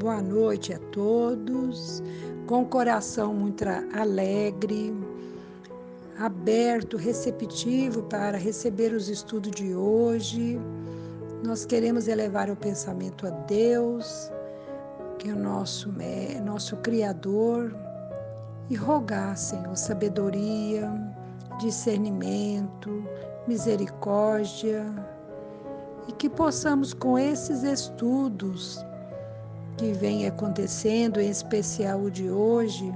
Boa noite a todos, com o coração muito alegre, aberto, receptivo para receber os estudos de hoje. Nós queremos elevar o pensamento a Deus, que é o nosso Criador, e rogar, Senhor, sabedoria, discernimento, misericórdia, e que possamos, com esses estudos que vem acontecendo, em especial o de hoje,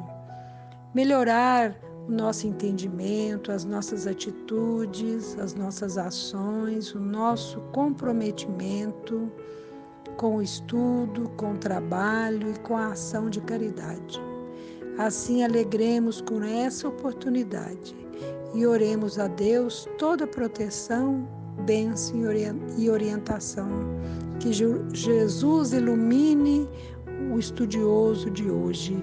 melhorar o nosso entendimento, as nossas atitudes, as nossas ações, o nosso comprometimento com o estudo, com o trabalho e com a ação de caridade. Assim, alegremos com essa oportunidade e oremos a Deus toda proteção, bênção e orientação. Que Jesus ilumine o estudioso de hoje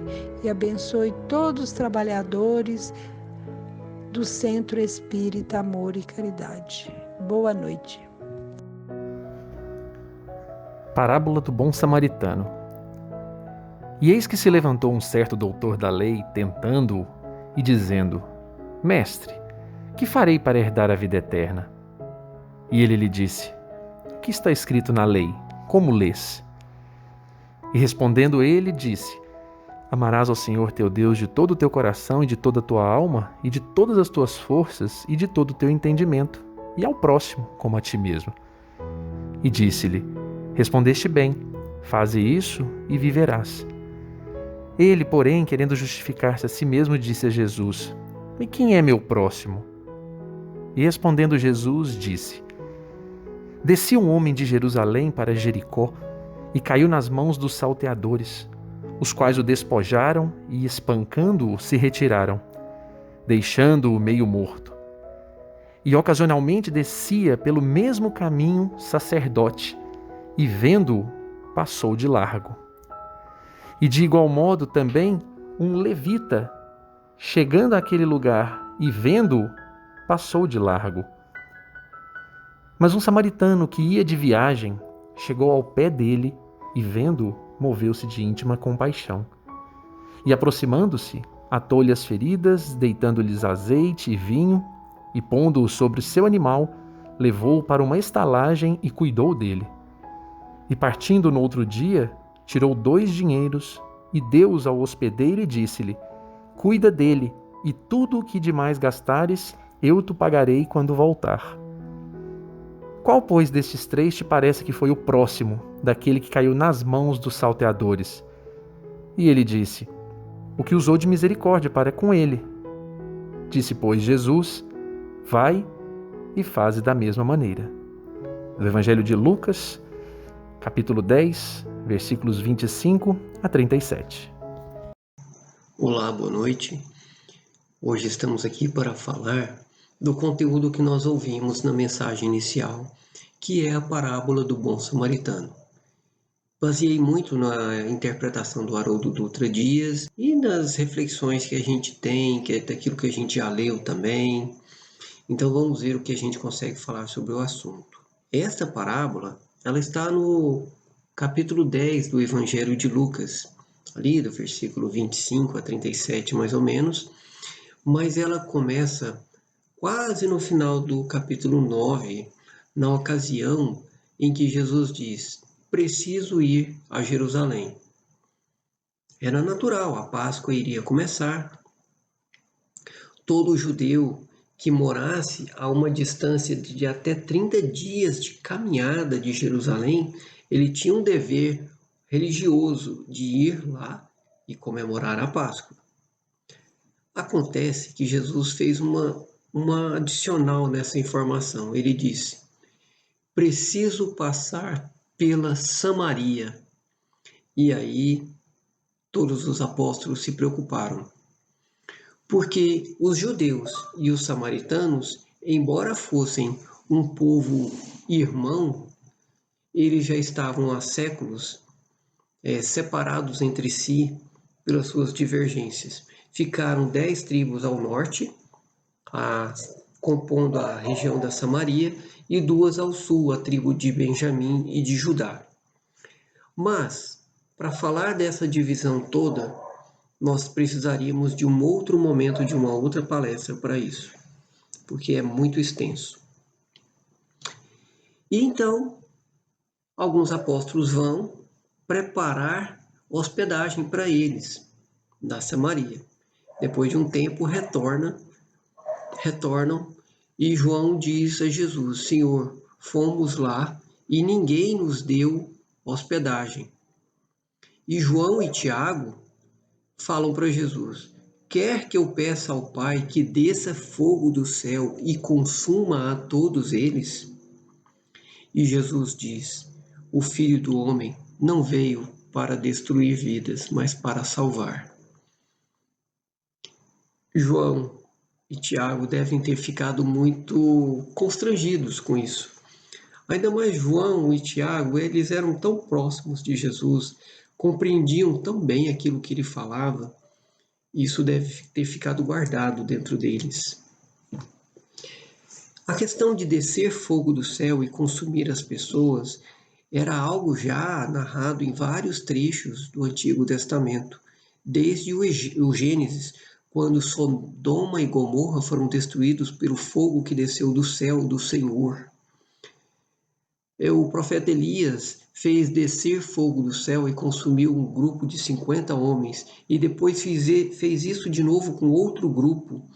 e abençoe todos os trabalhadores do Centro Espírita Amor e Caridade. Boa noite. Parábola do Bom Samaritano. E eis que se levantou um certo doutor da lei, tentando-o, e dizendo: Mestre, que farei para herdar a vida eterna? E ele lhe disse: O que está escrito na lei? Como lês? E respondendo ele, disse: Amarás ao Senhor teu Deus de todo o teu coração e de toda a tua alma e de todas as tuas forças e de todo o teu entendimento, e ao próximo como a ti mesmo. E disse-lhe: Respondeste bem, faze isso e viverás. Ele, porém, querendo justificar-se a si mesmo, disse a Jesus: E quem é meu próximo? E respondendo Jesus, disse: Descia um homem de Jerusalém para Jericó e caiu nas mãos dos salteadores, os quais o despojaram e, espancando-o, se retiraram, deixando-o meio morto. E ocasionalmente descia pelo mesmo caminho sacerdote, e vendo-o, passou de largo. E de igual modo também um levita, chegando àquele lugar e vendo-o, passou de largo. Mas um samaritano que ia de viagem chegou ao pé dele e, vendo-o, moveu-se de íntima compaixão. E aproximando-se, atou-lhe as feridas, deitando-lhes azeite e vinho, e pondo-o sobre o seu animal, levou-o para uma estalagem e cuidou dele. E partindo no outro dia, tirou 2 dinheiros e deu-os ao hospedeiro e disse-lhe: Cuida dele, e tudo o que demais gastares, eu te pagarei quando voltar. Qual, pois, destes 3 te parece que foi o próximo daquele que caiu nas mãos dos salteadores? E ele disse: O que usou de misericórdia para com ele. Disse, pois, Jesus: Vai e faze da mesma maneira. Do Evangelho de Lucas, capítulo 10, versículos 25 a 37. Olá, boa noite. Hoje estamos aqui para falar do conteúdo que nós ouvimos na mensagem inicial, que é a parábola do bom samaritano. Baseei muito na interpretação do Haroldo Dutra Dias e nas reflexões que a gente tem, que é daquilo que a gente já leu também. Então vamos ver o que a gente consegue falar sobre o assunto. Esta parábola, ela está no capítulo 10 do Evangelho de Lucas, ali do versículo 25 a 37 mais ou menos, mas ela começa quase no final do capítulo 9, na ocasião em que Jesus diz: Preciso ir a Jerusalém. Era natural, a Páscoa iria começar. Todo judeu que morasse a uma distância de até 30 dias de caminhada de Jerusalém, ele tinha um dever religioso de ir lá e comemorar a Páscoa. Acontece que Jesus fez uma adicional nessa informação. Ele disse: Preciso passar pela Samaria. E aí todos os apóstolos se preocuparam, porque os judeus e os samaritanos, embora fossem um povo irmão, eles já estavam há séculos separados entre si pelas suas divergências. Ficaram 10 tribos ao norte, compondo a região da Samaria, e 2 ao sul, a tribo de Benjamim e de Judá. Mas para falar dessa divisão toda, nós precisaríamos de um outro momento, de uma outra palestra para isso, porque é muito extenso. E então, alguns apóstolos vão preparar hospedagem para eles na Samaria. Depois de um tempo, retornam e João diz a Jesus: Senhor, fomos lá e ninguém nos deu hospedagem. E João e Tiago falam para Jesus: quer que eu peça ao Pai que desça fogo do céu e consuma a todos eles? E Jesus diz: o Filho do Homem não veio para destruir vidas, mas para salvar. João e Tiago devem ter ficado muito constrangidos com isso. Ainda mais João e Tiago, eles eram tão próximos de Jesus, compreendiam tão bem aquilo que ele falava, isso deve ter ficado guardado dentro deles. A questão de descer fogo do céu e consumir as pessoas era algo já narrado em vários trechos do Antigo Testamento, desde o Gênesis, quando Sodoma e Gomorra foram destruídos pelo fogo que desceu do céu do Senhor. O profeta Elias fez descer fogo do céu e consumiu um grupo de 50 homens, e depois fez isso de novo com outro grupo.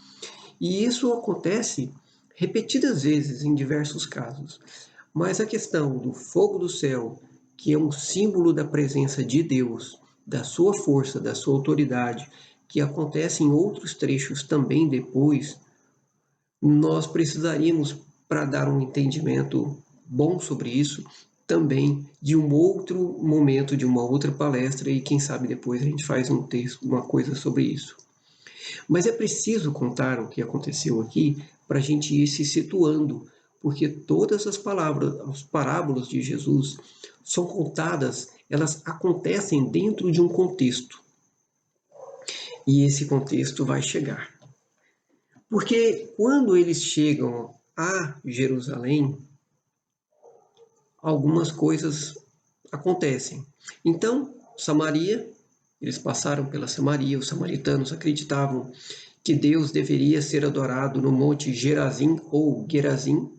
E isso acontece repetidas vezes em diversos casos. Mas a questão do fogo do céu, que é um símbolo da presença de Deus, da sua força, da sua autoridade, que acontece em outros trechos também depois, nós precisaríamos, para dar um entendimento bom sobre isso, também de um outro momento, de uma outra palestra, e quem sabe depois a gente faz um texto, uma coisa sobre isso. Mas é preciso contar o que aconteceu aqui para a gente ir se situando, porque todas as parábolas de Jesus são contadas, elas acontecem dentro de um contexto. E esse contexto vai chegar. Porque quando eles chegam a Jerusalém, algumas coisas acontecem. Então, Samaria, eles passaram pela Samaria, os samaritanos acreditavam que Deus deveria ser adorado no monte Gerazim ou Gerazim,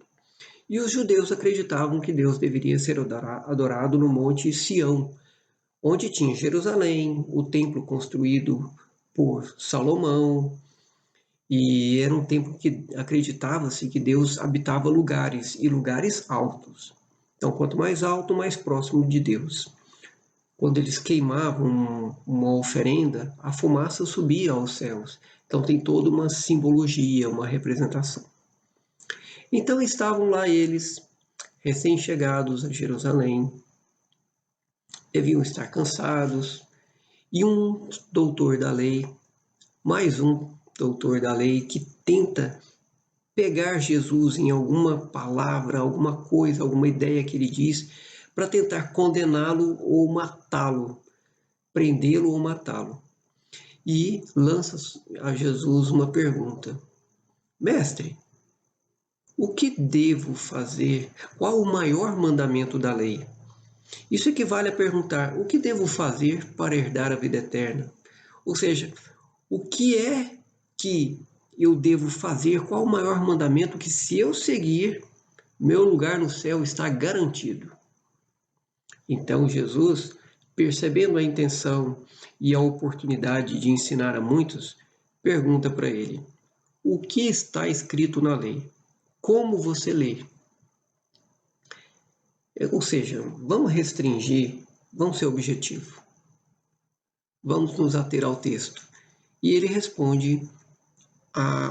e os judeus acreditavam que Deus deveria ser adorado no monte Sião, onde tinha Jerusalém, o templo construído por Salomão, e era um templo que acreditava-se que Deus habitava lugares, e lugares altos. Então, quanto mais alto, mais próximo de Deus. Quando eles queimavam uma oferenda, a fumaça subia aos céus. Então tem toda uma simbologia, uma representação. Então estavam lá eles, recém-chegados a Jerusalém, deviam estar cansados, e um doutor da lei, mais um doutor da lei, que tenta pegar Jesus em alguma palavra, alguma coisa, alguma ideia que ele diz, para tentar condená-lo ou matá-lo, prendê-lo ou matá-lo. E lança a Jesus uma pergunta: Mestre, o que devo fazer? Qual o maior mandamento da lei? Isso equivale a perguntar: o que devo fazer para herdar a vida eterna? Ou seja, o que é que eu devo fazer? Qual o maior mandamento que, se eu seguir, meu lugar no céu está garantido? Então Jesus, percebendo a intenção e a oportunidade de ensinar a muitos, pergunta para ele: o que está escrito na lei? Como você lê? Ou seja, vamos restringir, vamos ser objetivo. Vamos nos ater ao texto. E ele responde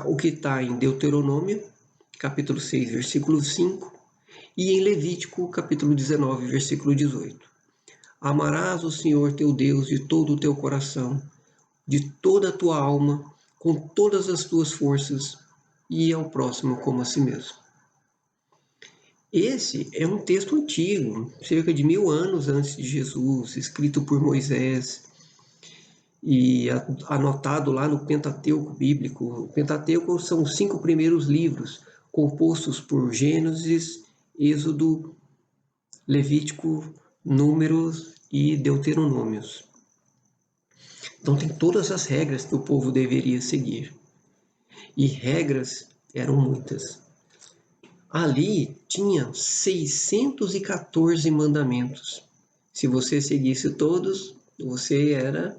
o que está em Deuteronômio, capítulo 6, versículo 5, e em Levítico, capítulo 19, versículo 18. Amarás o Senhor teu Deus de todo o teu coração, de toda a tua alma, com todas as tuas forças, e ao próximo como a si mesmo. Esse é um texto antigo, cerca de 1000 anos antes de Jesus, escrito por Moisés e anotado lá no Pentateuco bíblico. O Pentateuco são os 5 primeiros livros, compostos por Gênesis, Êxodo, Levítico, Números e Deuteronômios. Então tem todas as regras que o povo deveria seguir. E regras eram muitas. Ali tinha 614 mandamentos. Se você seguisse todos, você era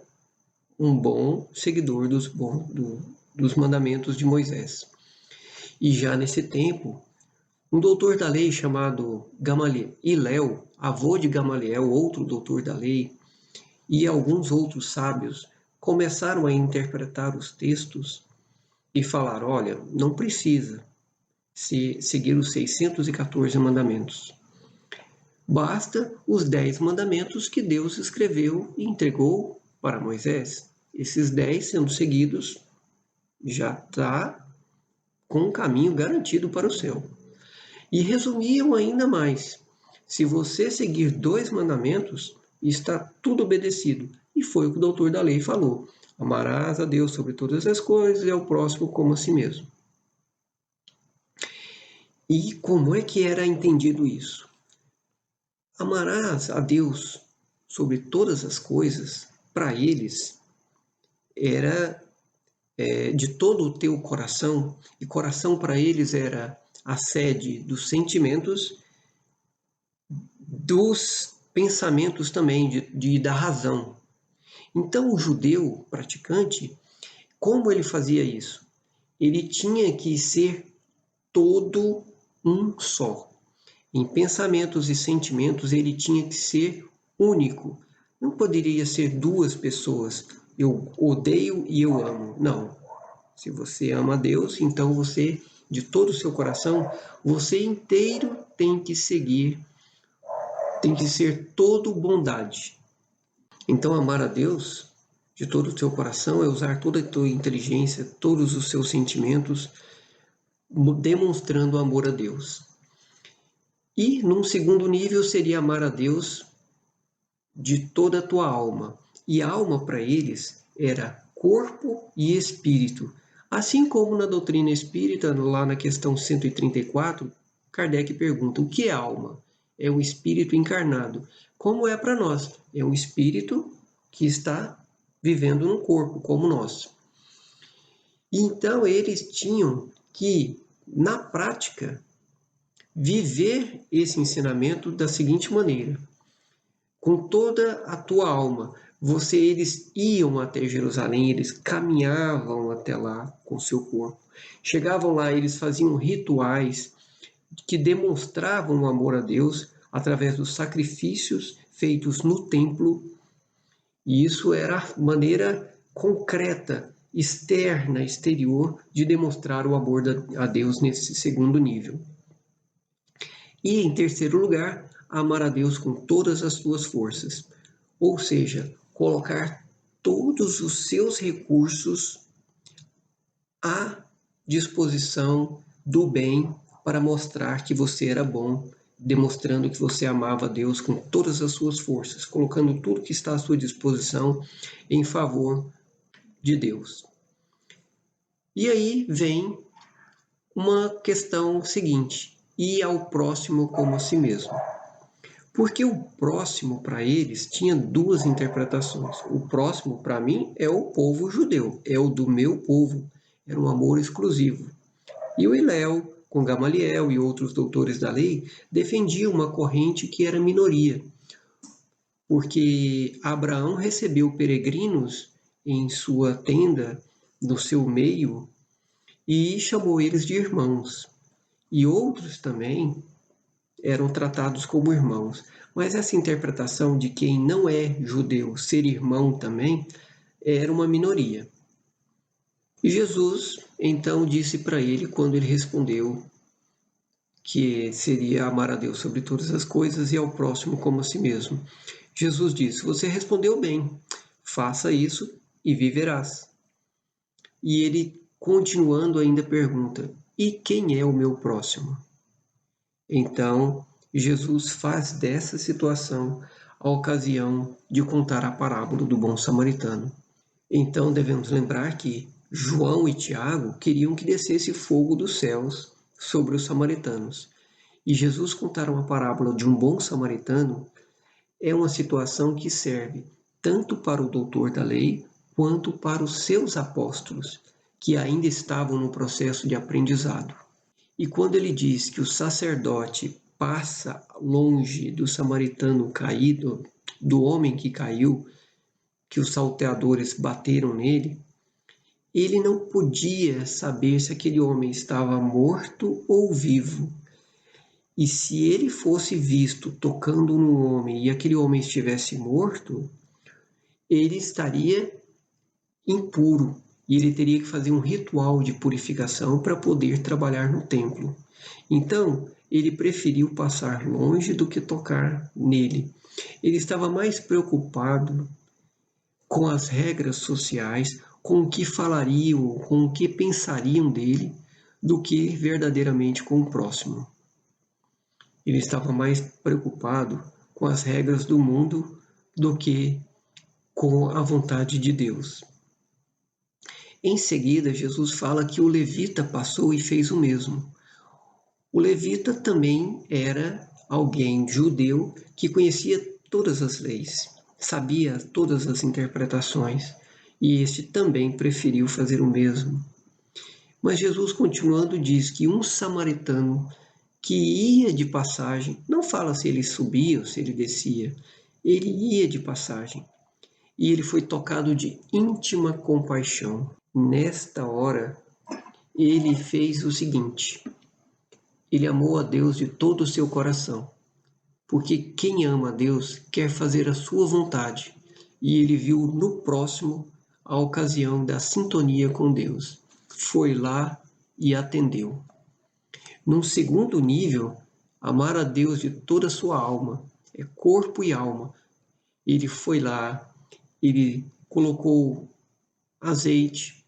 um bom seguidor dos mandamentos de Moisés. E já nesse tempo, um doutor da lei chamado Gamaliel, avô de Gamaliel, outro doutor da lei, e alguns outros sábios começaram a interpretar os textos e falar: olha, não precisa seguir os 614 mandamentos. Basta os 10 mandamentos que Deus escreveu e entregou para Moisés. Esses 10 sendo seguidos, já está com um caminho garantido para o céu. E resumiam ainda mais: se você seguir 2 mandamentos, está tudo obedecido. E foi o que o doutor da lei falou: amarás a Deus sobre todas as coisas e ao próximo como a si mesmo. E como é que era entendido isso? Amarás a Deus sobre todas as coisas, para eles, era de todo o teu coração, e coração para eles era a sede dos sentimentos, dos pensamentos também, da razão. Então o judeu praticante, como ele fazia isso? Ele tinha que ser todo um só. Em pensamentos e sentimentos ele tinha que ser único. Não poderia ser 2 pessoas. Eu odeio e eu amo. Não. Se você ama a Deus, então você, de todo o seu coração, você inteiro tem que seguir, tem que ser todo bondade. Então amar a Deus de todo o seu coração é usar toda a tua inteligência, todos os seus sentimentos, demonstrando amor a Deus. E num segundo nível seria amar a Deus de toda a tua alma. E a alma para eles era corpo e espírito. Assim como na doutrina espírita, lá na questão 134, Kardec pergunta: o que é alma? É um espírito encarnado. Como é para nós? É um espírito que está vivendo no corpo, como nós. E então eles tinham que, na prática, viver esse ensinamento da seguinte maneira: com toda a tua alma. Eles iam até Jerusalém, eles caminhavam até lá com seu corpo. Chegavam lá, eles faziam rituais que demonstravam o amor a Deus através dos sacrifícios feitos no templo. E isso era a maneira concreta, externa, exterior, de demonstrar o amor a Deus nesse segundo nível. E, em terceiro lugar, amar a Deus com todas as suas forças, ou seja, colocar todos os seus recursos à disposição do bem para mostrar que você era bom, demonstrando que você amava a Deus com todas as suas forças, colocando tudo que está à sua disposição em favor de Deus. E aí vem uma questão seguinte: e ao próximo como a si mesmo. Porque o próximo para eles tinha 2 interpretações. O próximo para mim é o povo judeu, é o do meu povo, era um amor exclusivo. E o Hillel, com Gamaliel e outros doutores da lei, defendiam uma corrente que era minoria, porque Abraão recebeu peregrinos em sua tenda, no seu meio, e chamou eles de irmãos. E outros também eram tratados como irmãos. Mas essa interpretação de quem não é judeu ser irmão também era uma minoria. E Jesus então disse para ele, quando ele respondeu que seria amar a Deus sobre todas as coisas e ao próximo como a si mesmo, Jesus disse: você respondeu bem, faça isso e viverás. E ele, continuando, ainda pergunta: e quem é o meu próximo? Então, Jesus faz dessa situação a ocasião de contar a parábola do bom samaritano. Então, devemos lembrar que João e Tiago queriam que descesse fogo dos céus sobre os samaritanos. E Jesus contaram a parábola de um bom samaritano é uma situação que serve tanto para o doutor da lei quanto para os seus apóstolos, que ainda estavam no processo de aprendizado. E quando ele diz que o sacerdote passa longe do samaritano caído, do homem que caiu, que os salteadores bateram nele, ele não podia saber se aquele homem estava morto ou vivo. E se ele fosse visto tocando no homem e aquele homem estivesse morto, ele estaria impuro e ele teria que fazer um ritual de purificação para poder trabalhar no templo. Então, ele preferiu passar longe do que tocar nele. Ele estava mais preocupado com as regras sociais, com o que falariam, com o que pensariam dele, do que verdadeiramente com o próximo. Ele estava mais preocupado com as regras do mundo do que com a vontade de Deus. Em seguida, Jesus fala que o levita passou e fez o mesmo. O levita também era alguém judeu que conhecia todas as leis, sabia todas as interpretações, e este também preferiu fazer o mesmo. Mas Jesus, continuando, diz que um samaritano que ia de passagem, não fala se ele subia ou se ele descia, ele ia de passagem, e ele foi tocado de íntima compaixão. Nesta hora, ele fez o seguinte: ele amou a Deus de todo o seu coração, porque quem ama a Deus quer fazer a sua vontade, e ele viu no próximo a ocasião da sintonia com Deus. Foi lá e atendeu. Num segundo nível, amar a Deus de toda a sua alma, é corpo e alma. Ele foi lá, ele colocou azeite,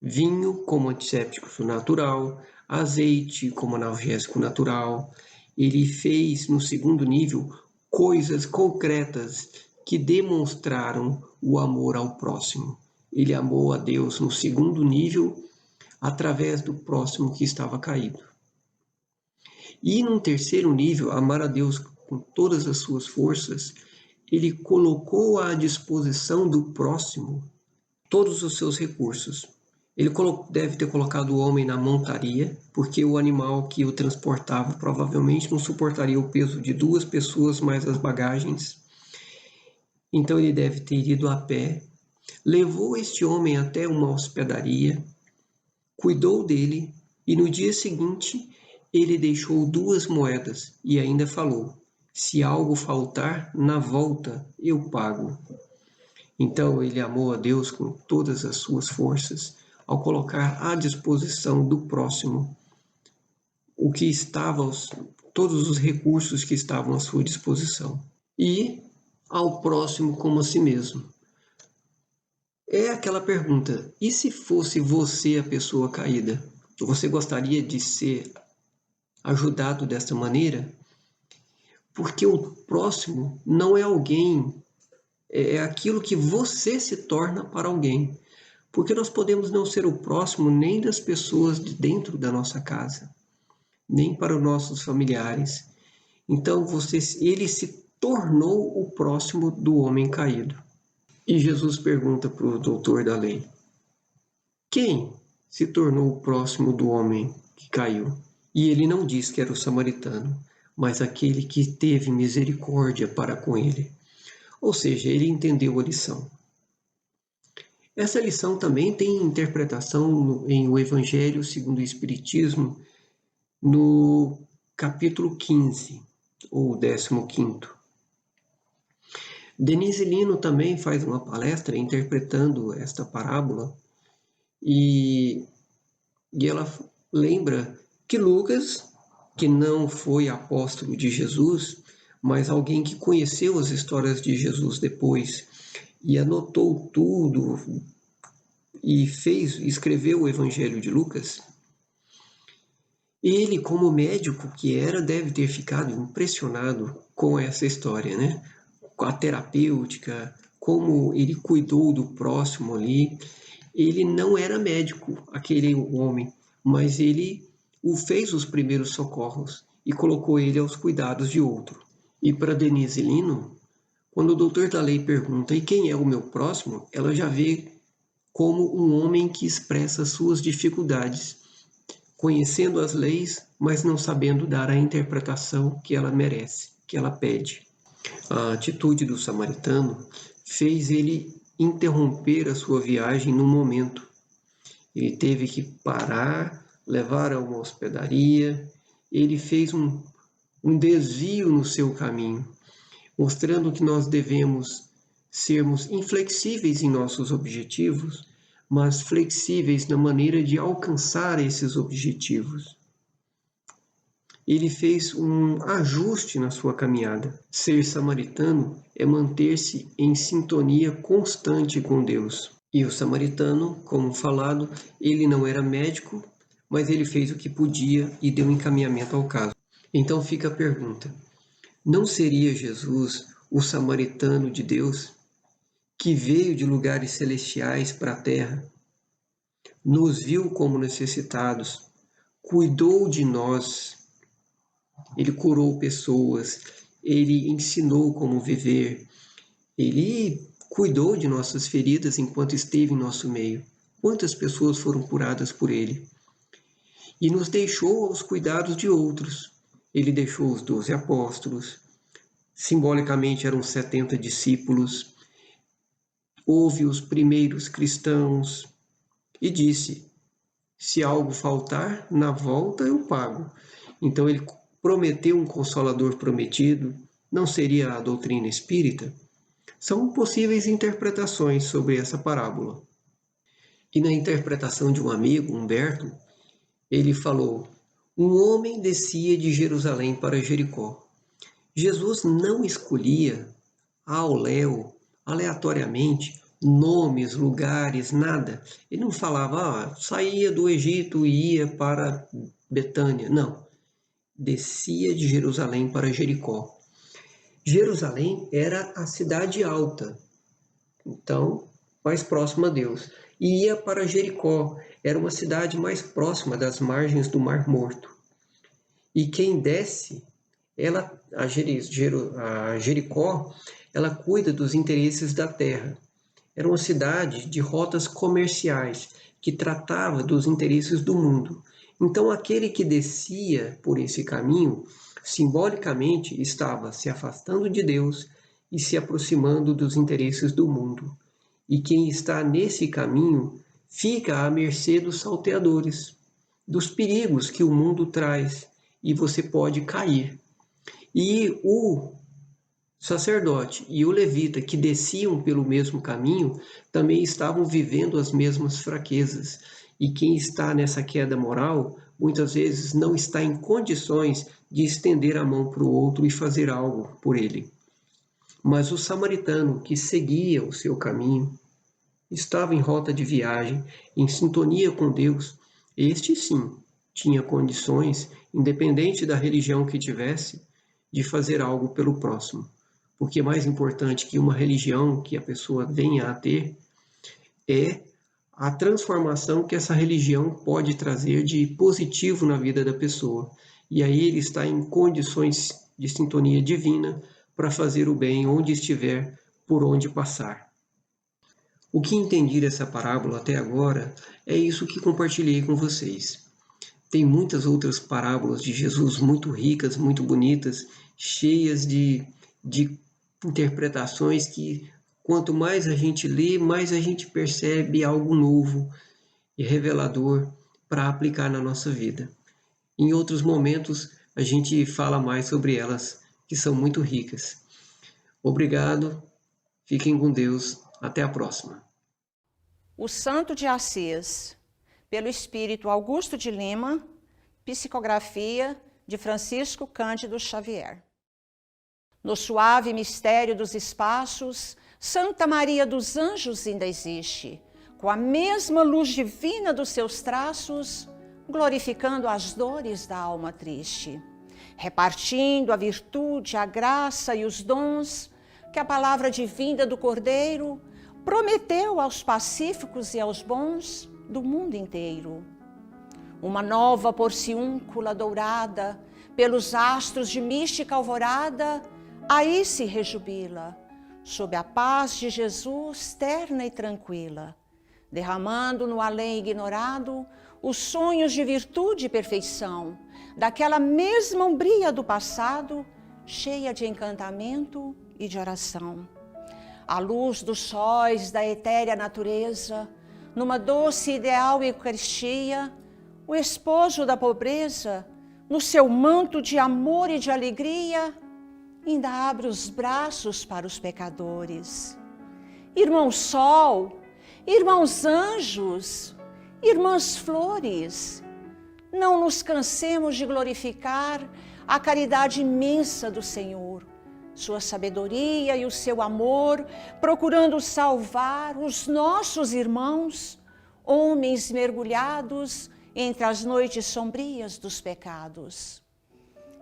vinho como antisséptico natural, azeite como analgésico natural. Ele fez, no segundo nível, coisas concretas que demonstraram o amor ao próximo. Ele amou a Deus no segundo nível, através do próximo que estava caído. E num terceiro nível, amar a Deus com todas as suas forças, ele colocou à disposição do próximo todos os seus recursos. Ele deve ter colocado o homem na montaria, porque o animal que o transportava provavelmente não suportaria o peso de 2 pessoas mais as bagagens. Então ele deve ter ido a pé, levou este homem até uma hospedaria, cuidou dele e no dia seguinte ele deixou 2 moedas e ainda falou: se algo faltar, na volta eu pago. Então ele amou a Deus com todas as suas forças, ao colocar à disposição do próximo o que estava, todos os recursos que estavam à sua disposição. E ao próximo como a si mesmo. É aquela pergunta: e se fosse você a pessoa caída? Você gostaria de ser ajudado desta maneira? Porque o próximo não é alguém, é aquilo que você se torna para alguém. Porque nós podemos não ser o próximo nem das pessoas de dentro da nossa casa, nem para os nossos familiares. Então ele se tornou o próximo do homem caído. E Jesus pergunta para o doutor da lei: quem se tornou o próximo do homem que caiu? E ele não diz que era o samaritano, mas aquele que teve misericórdia para com ele. Ou seja, ele entendeu a lição. Essa lição também tem interpretação em O Evangelho segundo o Espiritismo, no capítulo 15, ou 15º. Denise Lino também faz uma palestra interpretando esta parábola e ela lembra que Lucas, que não foi apóstolo de Jesus, mas alguém que conheceu as histórias de Jesus depois e anotou tudo e escreveu o Evangelho de Lucas, ele, como médico que era, deve ter ficado impressionado com essa história, né? Com a terapêutica, como ele cuidou do próximo ali. Ele não era médico, aquele homem, mas ele fez os primeiros socorros e colocou ele aos cuidados de outro. E para Denise Lino, quando o doutor da lei pergunta: e quem é o meu próximo? Ela já vê como um homem que expressa suas dificuldades, conhecendo as leis, mas não sabendo dar a interpretação que ela merece, que ela pede. A atitude do samaritano fez ele interromper a sua viagem num momento. Ele teve que parar, levar a uma hospedaria. Ele fez um desvio no seu caminho, mostrando que nós devemos sermos inflexíveis em nossos objetivos, mas flexíveis na maneira de alcançar esses objetivos. Ele fez um ajuste na sua caminhada. Ser samaritano é manter-se em sintonia constante com Deus. E o samaritano, como falado, ele não era médico, mas ele fez o que podia e deu encaminhamento ao caso. Então fica a pergunta: não seria Jesus o samaritano de Deus, que veio de lugares celestiais para a terra, nos viu como necessitados, cuidou de nós, ele curou pessoas, ele ensinou como viver, ele cuidou de nossas feridas enquanto esteve em nosso meio. Quantas pessoas foram curadas por ele? E nos deixou aos cuidados de outros. Ele deixou os 12 apóstolos, simbolicamente eram 70 discípulos, houve os primeiros cristãos e disse: se algo faltar, na volta eu pago. Então ele prometeu um consolador prometido. Não seria a doutrina espírita? São possíveis interpretações sobre essa parábola. E na interpretação de um amigo, Humberto, ele falou: um homem descia de Jerusalém para Jericó. Jesus não escolhia ao léu, aleatoriamente, nomes, lugares, nada. Ele não falava, saía do Egito e ia para Betânia. Não. Descia de Jerusalém para Jericó. Jerusalém era a cidade alta, então mais próxima a Deus. E ia para Jericó, era uma cidade mais próxima das margens do Mar Morto. E quem desce, a Jericó, ela cuida dos interesses da terra. Era uma cidade de rotas comerciais, que tratava dos interesses do mundo. Então, aquele que descia por esse caminho, simbolicamente, estava se afastando de Deus e se aproximando dos interesses do mundo. E quem está nesse caminho fica à mercê dos salteadores, dos perigos que o mundo traz, e você pode cair. E o sacerdote e o levita que desciam pelo mesmo caminho também estavam vivendo as mesmas fraquezas. E quem está nessa queda moral, muitas vezes não está em condições de estender a mão para o outro e fazer algo por ele. Mas o samaritano que seguia o seu caminho, estava em rota de viagem, em sintonia com Deus, este sim tinha condições, independente da religião que tivesse, de fazer algo pelo próximo. Porque mais importante que uma religião que a pessoa venha a ter é a transformação que essa religião pode trazer de positivo na vida da pessoa. E aí ele está em condições de sintonia divina para fazer o bem onde estiver, por onde passar. O que entendi dessa parábola até agora é isso que compartilhei com vocês. Tem muitas outras parábolas de Jesus muito ricas, muito bonitas, cheias de interpretações que, quanto mais a gente lê, mais a gente percebe algo novo e revelador para aplicar na nossa vida. Em outros momentos, a gente fala mais sobre elas, que são muito ricas. Obrigado, fiquem com Deus, até a próxima. O Santo de Assis, pelo Espírito Augusto de Lima, psicografia de Francisco Cândido Xavier. No suave mistério dos espaços, Santa Maria dos Anjos ainda existe, com a mesma luz divina dos seus traços, glorificando as dores da alma triste, repartindo a virtude, a graça e os dons que a palavra divina do Cordeiro prometeu aos pacíficos e aos bons do mundo inteiro. Uma nova porciúncula dourada, pelos astros de mística alvorada, aí se rejubila, sob a paz de Jesus terna e tranquila, derramando no além ignorado os sonhos de virtude e perfeição, daquela mesma umbria do passado, cheia de encantamento e de oração. A luz dos sóis da etérea natureza, numa doce e ideal Eucaristia, o esposo da pobreza, no seu manto de amor e de alegria, ainda abre os braços para os pecadores. Irmão Sol, irmãos anjos, irmãs flores, não nos cansemos de glorificar a caridade imensa do Senhor, sua sabedoria e o seu amor, procurando salvar os nossos irmãos, homens mergulhados entre as noites sombrias dos pecados.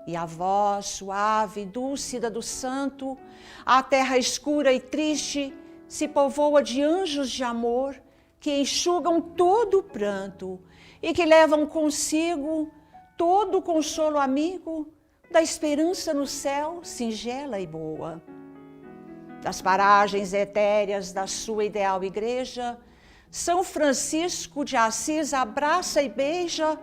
E a voz suave e dúlcida do santo, a terra escura e triste, se povoa de anjos de amor que enxugam todo o pranto e que levam consigo todo o consolo amigo da esperança no céu singela e boa. Das paragens etéreas da sua ideal igreja, São Francisco de Assis abraça e beija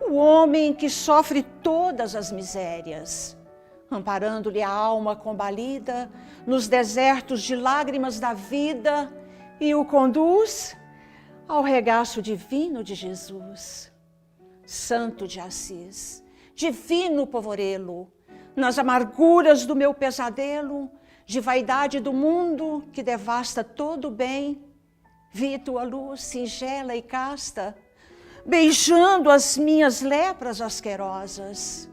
o homem que sofre todas as misérias, amparando-lhe a alma combalida nos desertos de lágrimas da vida, e o conduz ao regaço divino de Jesus. Santo de Assis, divino povorelo, nas amarguras do meu pesadelo, de vaidade do mundo que devasta todo o bem, vi tua luz singela e casta, beijando as minhas lepras asquerosas.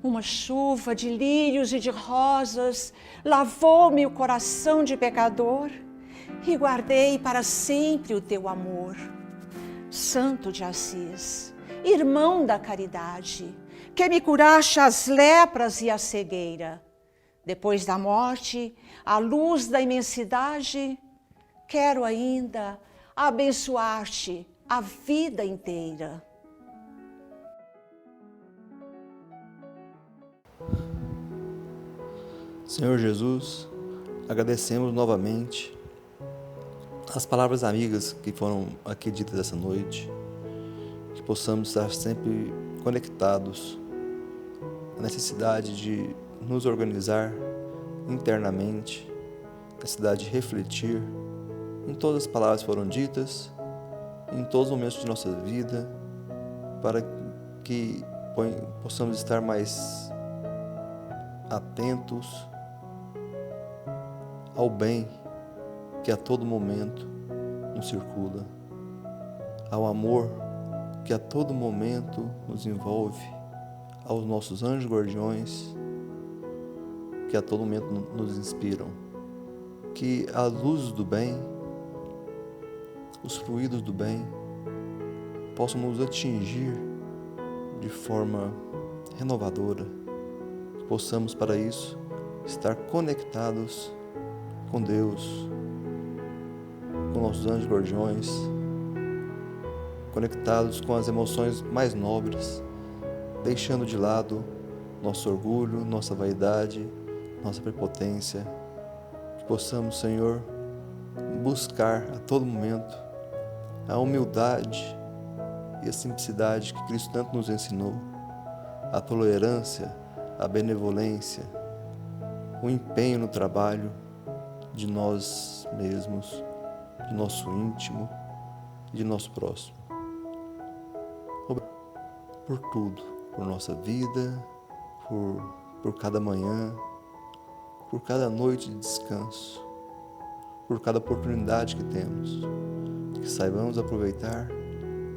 Uma chuva de lírios e de rosas lavou-me o coração de pecador e guardei para sempre o teu amor. Santo de Assis, irmão da caridade, que me curaste as lepras e a cegueira, depois da morte, à luz da imensidade, quero ainda abençoar-te a vida inteira. Senhor Jesus, agradecemos novamente as palavras amigas que foram aqui ditas essa noite, que possamos estar sempre conectados à necessidade de nos organizar internamente, a necessidade de refletir em todas as palavras que foram ditas, em todos os momentos de nossa vida, para que possamos estar mais atentos ao bem que a todo momento nos circula, ao amor que a todo momento nos envolve, aos nossos anjos guardiões que a todo momento nos inspiram. Que a luz do bem, os fluidos do bem, possam nos atingir de forma renovadora, que possamos para isso estar conectados com Deus, com nossos anjos guardiões, conectados com as emoções mais nobres, deixando de lado nosso orgulho, nossa vaidade, nossa prepotência, que possamos, Senhor, buscar a todo momento a humildade e a simplicidade que Cristo tanto nos ensinou, a tolerância, a benevolência, o empenho no trabalho de nós mesmos, de nosso íntimo e de nosso próximo. Obrigado por tudo, por nossa vida, por cada manhã, por cada noite de descanso, por cada oportunidade que temos, que saibamos aproveitar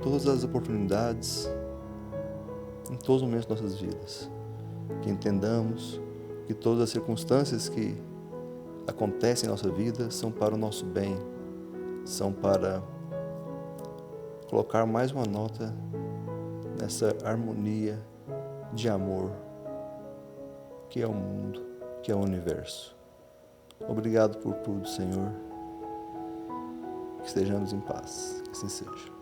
todas as oportunidades em todos os momentos de nossas vidas, que entendamos que todas as circunstâncias que acontecem em nossa vida são para o nosso bem, são para colocar mais uma nota nessa harmonia de amor que é o mundo, que é o universo. Obrigado por tudo, Senhor. Que estejamos em paz. Que assim seja.